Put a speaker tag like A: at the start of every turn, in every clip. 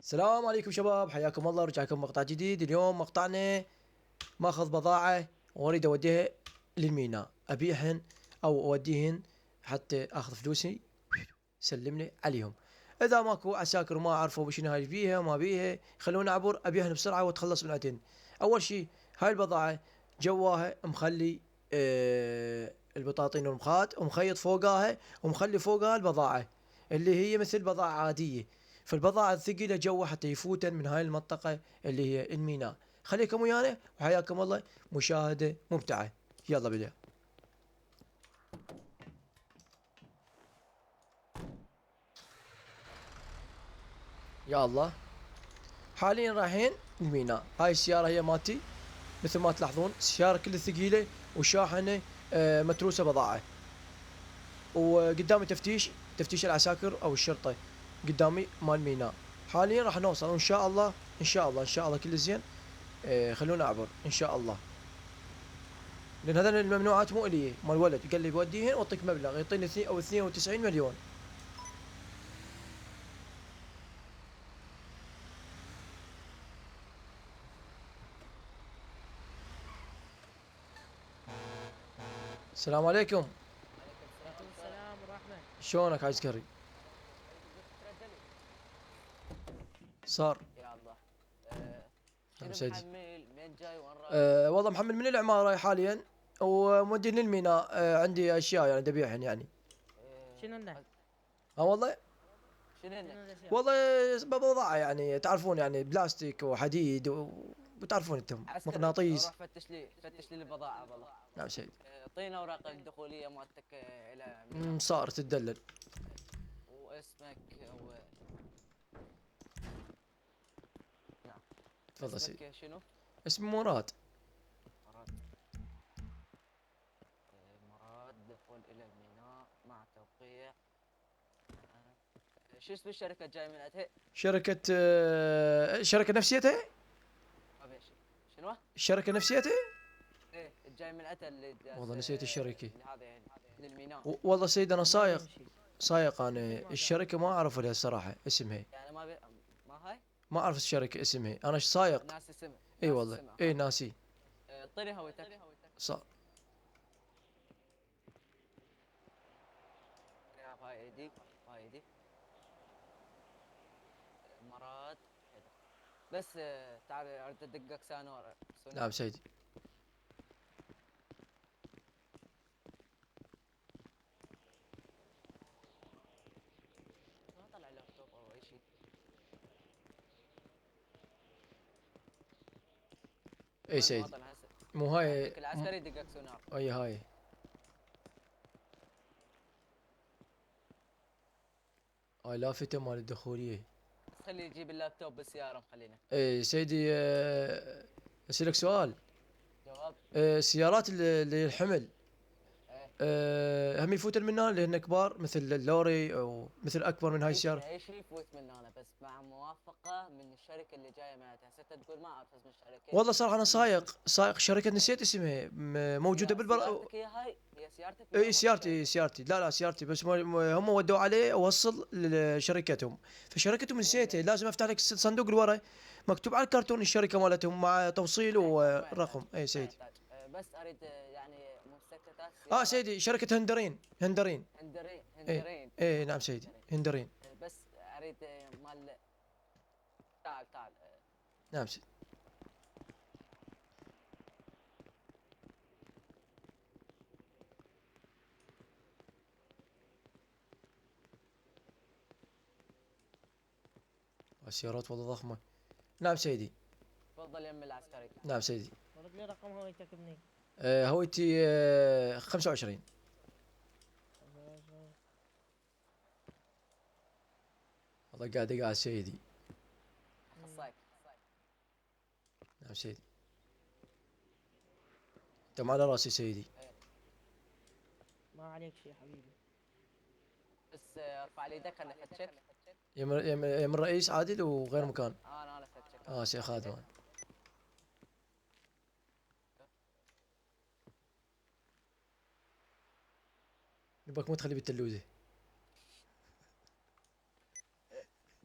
A: السلام عليكم شباب، حياكم الله. رجع لكم مقطع جديد. اليوم مقطعنا ماخذ بضاعة واريد اوديها للميناء، ابيعهن او اوديهن حتى اخذ فلوسي سلم لي عليهم. اذا ماكو عساكر ما عرفوا بشنو هاي بيها وما بيها خلوني اعبر ابيعهن بسرعة واتخلص من عندهن. اول شي هاي البضاعة جواها مخلي البطاطين والمخات ومخيط فوقاها ومخلي فوقها البضاعة اللي هي مثل بضاعة عادية. فالبضاعة الثقيلة جوا حتى يفوتن من هاي المنطقة اللي هي الميناء. خليكم ويانا وحياكم الله، مشاهدة ممتعة. يلا بدا. يا الله، حاليا رايحين الميناء. هاي السيارة هي مالتي، مثل ما تلاحظون السيارة كلها ثقيلة وشاحنة متروسة بضاعة. وقدامي تفتيش العساكر او الشرطة قدامي مال ميناء. حاليا راح نوصل وان شاء الله ان شاء الله كل زين. خلونا اعبر ان شاء الله، لان هذا الممنوعات مو الي مال ولد قال لي بوديهن واعطيك مبلغ يعطيني او 92 مليون. السلام عليكم.
B: عليكم السلام ورحمة.
A: شلونك عسكري؟
B: تردلي
A: صار.
B: يا الله.
A: نعم
B: شنو
A: سيدي.
B: محمل؟ منين جاي وين رايح؟
A: والله محمد من العمارة حاليا ومودين للميناء. عندي اشياء يعني ابيعهن يعني.
B: شنو لنا؟
A: ها والله.
B: شنو لنا؟
A: شنو الاشياء؟ والله بضاعة يعني تعرفون يعني بلاستيك وحديد وتعرفون انتم
B: عسكري
A: مغناطيس.
B: روح فتش لي البضاعة والله.
A: نعم سيدي.
B: اعطينا اوراق الدخولية مالتك الى ميناء
A: صار تدلل.
B: واسمك نعم.
A: تفضل سيدي.
B: اسمك شنو؟
A: اسمي مراد.
B: مراد. مراد دخول الى الميناء مع توقيع. شو اسم الشركة جاي من عندها؟
A: شركة نفسيتها.
B: ما في شيء. شنو؟
A: الشركة نفسيتها.
B: ايه الجاي من عندها اللي
A: والله نسيت الشركة.
B: هذا للميناء.
A: والله سيد انا سايق انا الشركة ما اعرف لها الصراحة اسمها.
B: يعني ما هاي.
A: ما اعرف الشركة اسمها انا سايق.
B: ناس اسمها.
A: اي
B: ناس
A: والله
B: اسمها
A: اي ناسي.
B: اعطيني هويتك.
A: صار.
B: هاي ايدي. هاي ايدي. مراد. بس تعال اريد ادقك سانورة.
A: نعم سيدي.
B: ما طلع لابتوب او اي شيء.
A: اي سيدي. مو هاي
B: العسكري يدقك سونار.
A: اي هاي. هاي لافتة مال الدخولية.
B: خليه يجيب اللابتوب بالسيارة مخلينا.
A: اي سيدي. اسألك سؤال.
B: جواب.
A: السيارات اللي الحمل هم يفوت منها لان كبار مثل اللوري او مثل اكبر من هاي السيارة.
B: اي شيء يفوت من هنا بس مع موافقة من الشركة اللي جايه معناتها. هسه تقول ما اعرف اسم الشركة.
A: والله صراحة انا سايق شركة نسيت اسمها موجودة
B: سيارتك هي هاي. هي سيارتك.
A: اي سيارتي لا سيارتي بس هم ودوا عليه اوصل لشركتهم. فشركتهم نسيتها لازم افتح لك الصندوق اللي ورا مكتوب على الكرتون الشركة مالتهم مع توصيل ورقم. اي سيدي.
B: بس اريد يعني مستلزمات
A: سيدي شركة هندرين.
B: هندرين.
A: اي نعم سيدي هندرين.
B: بس اريد مال. تعال.
A: نعم سيدي. السيارات والله ضخمة. نعم سيدي.
B: تفضل يم العسكري.
A: نعم سيدي.
C: ورد لي رقم هويتك مني.
A: هويتي 25. والله قاعد سيدي.
B: خصاك.
A: نعم سيدي. انت على راسي سيدي.
C: ما عليك شي حبيبي.
B: بس ارفع لي ايدك خلنا فتشك.
A: يم الرئيس عادل وغير مكان.
B: انا فتشك.
A: سي خادم. يبقى مو تخلي بالتلوزة.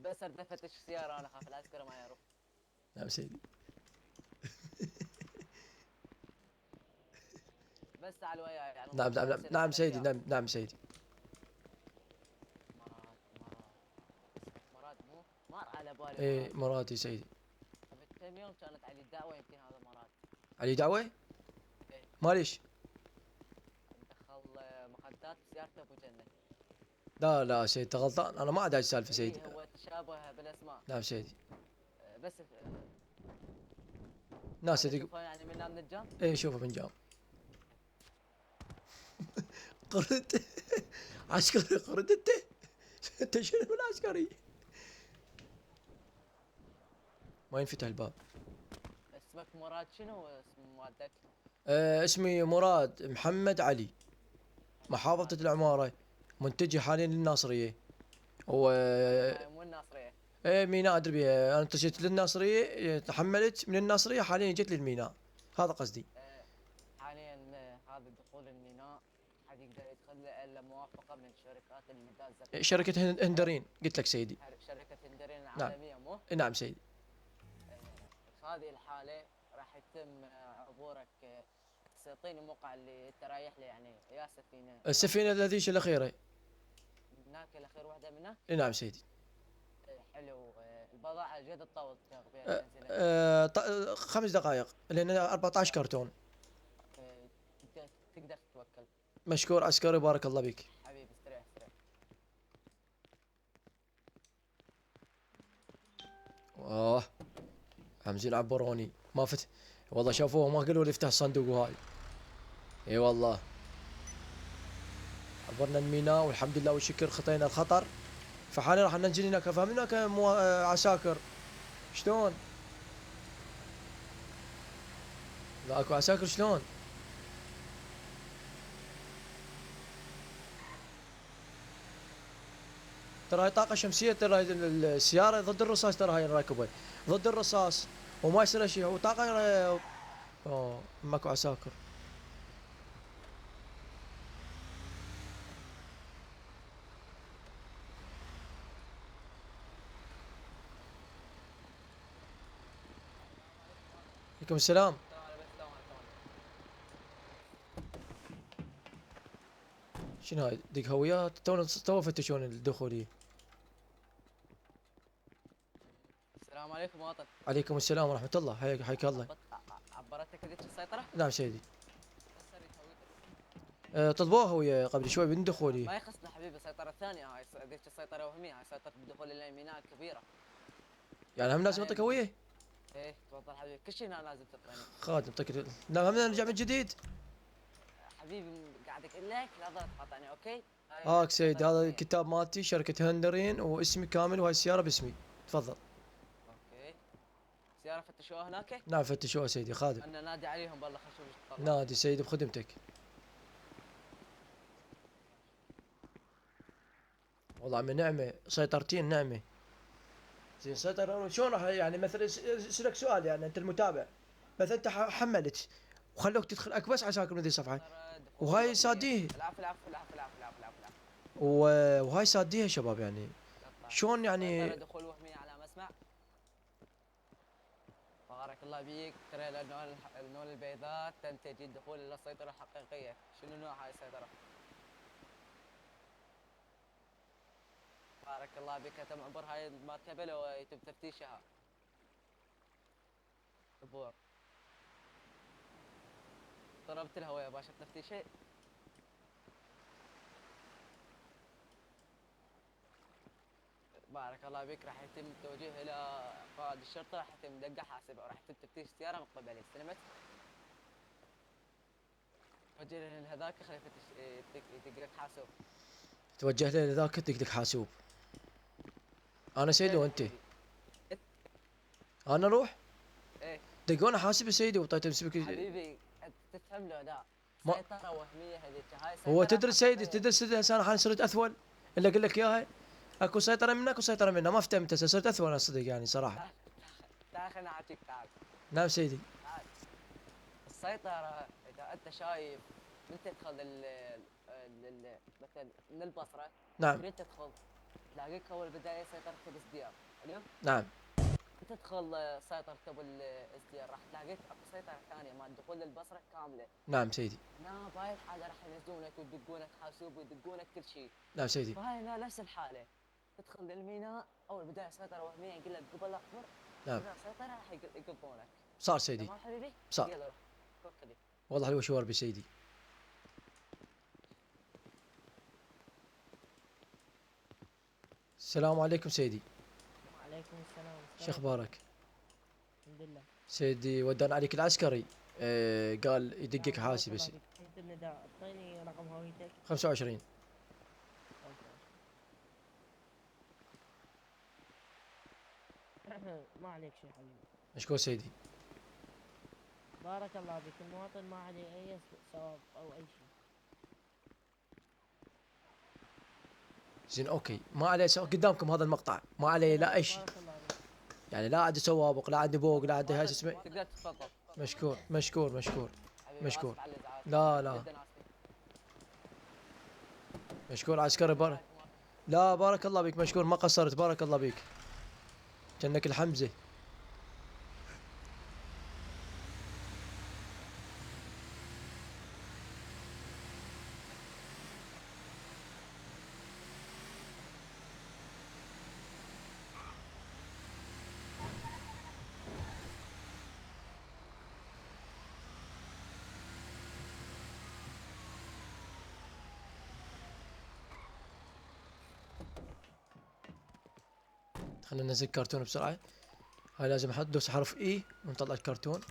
B: بس اريد افتش السياره انا اخاف العسكري ما يعرف.
A: نعم سيدي.
B: بس تعال وياي يعني
A: نعم نعم نعم,
B: نسولف
A: نعم
B: عن
A: سيدي،
B: أشياء.
A: نعم نعم سيدي.
B: مراد اسمك مراد مو مر على بالي
A: ايه
B: مراد.
A: مراد يا سيدي.
B: قبل كم يوم كانت علي الدعوه يمكن هذا مراد.
A: علي دعوة؟
B: ايه
A: ما ليش؟
B: دخل مخدات بسيارته ابو جنه.
A: لا لا سيدي انت غلطان، انا ما ادري السالفة سيدي.
B: ايه هو تشابه بالاسماء.
A: نعم سيدي.
B: بس
A: ناس
B: هذا
A: يدق.
B: شوفه يعني من نام نجام.
A: ايه شوفه من جام. قرد. عسكري قرد انت. انت شنو العسكري؟ ما ينفتح الباب.
B: اسمك مراد شنو اسم والدك؟
A: اسمي مراد محمد علي، محافظة العمارة، متجه حاليا للناصرية. و
B: مو الناصريه.
A: ميناء ادري بيه. انا انتجيت للناصرية، تحملت من الناصرية حاليا جيت للميناء، هذا قصدي.
B: حاليا هذا دخول الميناء حد يقدر يدخل له الا موافقه من شركات المدازه.
A: شركة هندرين قلت لك سيدي.
B: شركه هندرين
A: نعم.
B: العالميه مو؟
A: نعم سيدي.
B: في هذه الحاله راح يتم عبورك. تعطيني الموقع اللي انت رايح له يعني يا سفينه.
A: السفينة الذيش الأخيرة.
B: هناك الاخير واحده منها.
A: نعم سيدي.
B: حلو. البضاعه قد الطول بها
A: أه،
B: تنزلها؟
A: 5 دقائق لأن 14 كرتون.
B: تقدر تتوكل.
A: مشكور عسكري، بارك الله بك.
B: حبيبي استريح استريح.
A: همزين عبروني ما فت. والله شافوه ما قالوا لي افتح الصندوق وهاي. اي والله. عبرنا الميناء والحمد لله والشكر، خطينا الخطر. فحاليا راح ننزل هناك، فهمنا عساكر. شلون؟ لا اكو عساكر شلون؟ ترى هاي طاقة شمسية، ترى هاي السيارة ضد الرصاص، ترى هاي راكبة ضد الرصاص وما يصير شيء، وطاقة. اوه ماكو عساكر. عليكم السلام. شنو هاي دق هويات؟ تو فتشون الدخولية.
B: السلام عليكم مواطن.
A: عليكم السلام ورحمة الله، حياك الله.
B: عبرتك هذيك السيطره؟
A: نعم سيدي.
B: بس اريد هويتك.
A: طلبوها هوية قبل شوي من دخولي.
B: ما يخصنا حبيبي السيطره الثانيه هاي هذيك السيطره وهميه هاي سيطره الدخول الى الميناء الكبيره.
A: يعني هم لازم اعطيك هوية؟
B: ايه تفضل حبيبي كل شيء هنا لازم تعطيني.
A: خادم اعطيك. لا هم نرجع من جديد.
B: حبيبي قاعد اقول لك لا تضغط قاطعني اوكي؟
A: سيد هذا الكتاب مالتي شركة هندرين واسمي كامل، وهاي السيارة باسمي. تفضل.
B: اوكي. سيارة فتشوها هناك؟
A: نعم فتشوها سيدي خادم.
B: انا نادي عليهم بالله خل اشوف ايش تطلع.
A: نادي سيدي بخدمتك. والله عمي نعمة، سيطرتين نعمة. زين سيطر شلون راح يعني مثلا اسالك سؤال، يعني انت المتابع، مثلا انت حملت وخلوك تدخل اكو بس عساكر من ذي الصفحة، وهاي ساديه.
B: العفو العفو العفو العفو العفو العفو العفو.
A: وهاي ساديها شباب يعني. شلون يعني؟
B: دخول وهمي على مسمع. بارك الله بيك. ترى اللون البيضاء تنتج الدخول الى السيطرة الحقيقية. شنو نوع هاي السيطرة؟ بارك الله بك. تم عبر هاي المركبة لو يتم تفتيشها. عبور. ضربت الهواء باشا تفتيشه. بارك الله بك. راح يتم التوجيه الى قائد الشرطه، راح يتم دقه حاسبه، وراح يتم تفتيش السياره من قبلي. استلمت؟ توجه لهذاك خليه يفتش يدق لك حاسوب.
A: توجه له لذاك دق حاسوب. انا سيدي وانت؟ انا اروح؟
B: ايه
A: دقونا حاسب يا سيدي وطيت مسبك.
B: حبيبي تفهم له لا
A: ما-
B: سيطره وهميه هذيك هاي
A: هو
B: سيطرة
A: تدري سيدي،
B: حقيقية.
A: تدري سيدي هسه انا صرت اثول اللي اقول لك اياها. اكو سيطره منك وسيطره منا، ما فهمت هسه صرت اثول انا صدق يعني صراحه.
B: تعال خليني اعطيك. تعال
A: نعم سيدي.
B: تعال. السيطره اذا انت شايف من تدخل مثلا من البصره
A: نعم.
B: تريد تدخل تلاقيك اول بدايه سيطرت بالاس اليوم
A: نعم
B: تدخل سيطرت بالاس راح تلاقيك اكو سيطره ثانيه مال دخول للبصره كامله.
A: نعم سيدي.
B: هنا بهاي الحاله راح ينزلونك ويدقونك حاسوب ويدقونك كل شيء.
A: نعم سيدي.
B: فهاي هنا نفس الحاله، تدخل للميناء اول بدايه سيطره وهميه يقول لك قبل الاحمر.
A: نعم
B: اذا سيطره راح يقضونك.
A: صار سيدي.
B: تمام حبيبي؟
A: صار.
B: يلا روح توكلي.
A: والله حلوة شوار بسيدي. السلام عليكم سيدي.
C: وعليكم السلام.
A: شو اخبارك؟
C: الحمد لله.
A: سيدي ودانا عليك العسكري، قال يدقك
C: نعم،
A: حاسب
C: بارك
A: بس.
C: الله فيك. انت النداء، اعطيني رقم هويتك.
A: 25.
C: ما عليك شيء حبيبي.
A: مشكور سيدي.
C: بارك الله بك. المواطن ما عليه اي ثواب او اي شيء.
A: زين اوكي، ما عليه قدامكم هذا المقطع، ما عليه لا اي شيء،
C: بارك الله بك.
A: يعني لا عندي سوابق، لا عندي بوق، لا عندي هاي شو اسمه.
B: تقدر تتفضل.
A: مشكور مشكور مشكور.
B: حبيبي
A: مشكور.
B: آسف على الإزعاج.
A: لا لا
B: جداً آسفين.
A: مشكور عسكري بارك. لا بارك الله بك، مشكور ما قصرت، بارك الله بك. كأنك الحمزة. خلينا ننزل كرتون بسرعة. هاي لازم احط دوس حرف اي ونطلع الكرتون.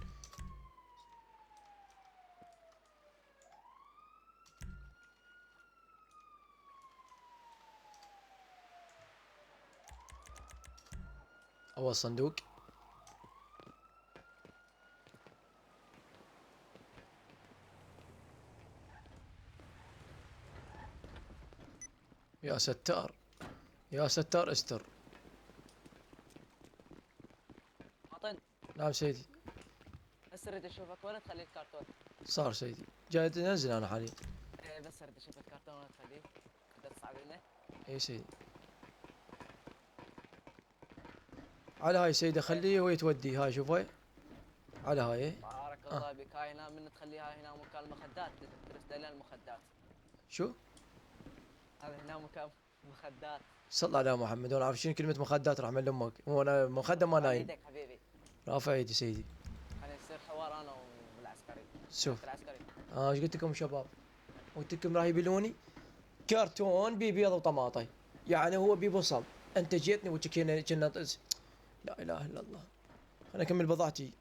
A: اول صندوق. يا ستار يا ستار استر.
B: مواطن
A: نعم سيدي.
B: بس اريد اشوفك ولا تخلي الكرتون.
A: صار سيدي، جاي انزل انا حاليا.
B: إيه بس اريد اشوف الكرتون ولا تخليه. تقدر تصعب لنا؟
A: اي سيدي. على هاي سيدي خليه ويتودي، هاي شوف هاي على هاي إيه.
B: بارك الله بك. هاي هنا من تخليها هنا مكان المخدات، ترسل لنا المخدات.
A: شو؟
B: هذا هنا مكان مخدات.
A: صل على محمد، وانا عارف شنو كلمة مخدات رحمة الله امك، هو انا مخدم ما
B: رافع
A: نايم.
B: ايدك حبيبي.
A: رافع ايدي سيدي.
B: خلينا يصير حوار انا والعسكري.
A: شوف
B: العسكري.
A: ايش قلت لكم شباب؟ قلت لكم راح يبلوني كرتون ببيض وطماطي، يعني هو ببصل. انت جيتني وكنا لا اله الا الله. انا اكمل بضاعتي.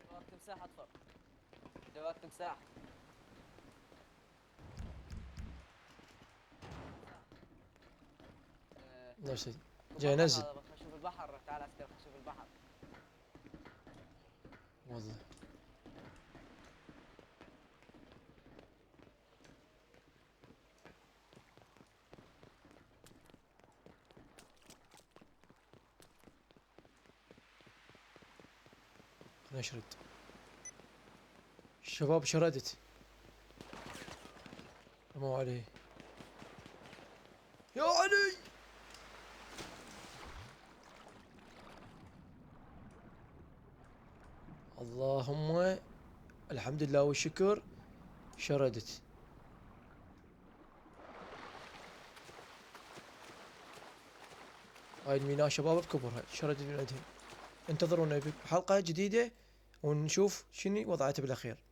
B: جواب تمساح اطفر. جواب تمساح.
A: نعم سيدي. جاي انزل
B: شوف البحر. تعال عسكري شوف البحر.
A: والله. خلينا نشرد. الشباب شردت. مو عليه يا علي. اللهم الحمد لله والشكر. شردت. هاي الميناء شباب بكبرها شردت من عندهم. انتظرونا بحلقة جديدة ونشوف شنو وضعته بالاخير.